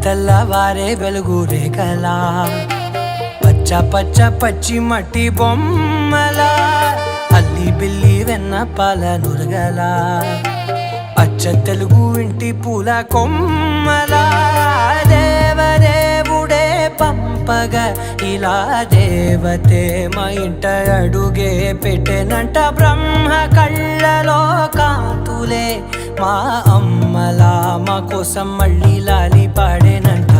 తెల్లవారే వెలుగు రేఖలా పచ్చ పచ్చ పచ్చి మట్టి బొమ్మలా అల్లి బిల్లి వెన్న పాల నురగలా అచ్చ తెలుగు ఇంటి పూల కొమ్మలా దేవదేవుడే పంపగా ఇలా దేవతే మా ఇంట అడుగే పెట్టెనంట బ్రహ్మ కళ్ళలో కాంతులే మా అమ్మలా మా కోసం మళ్ళీ లాలి పాడేనంట.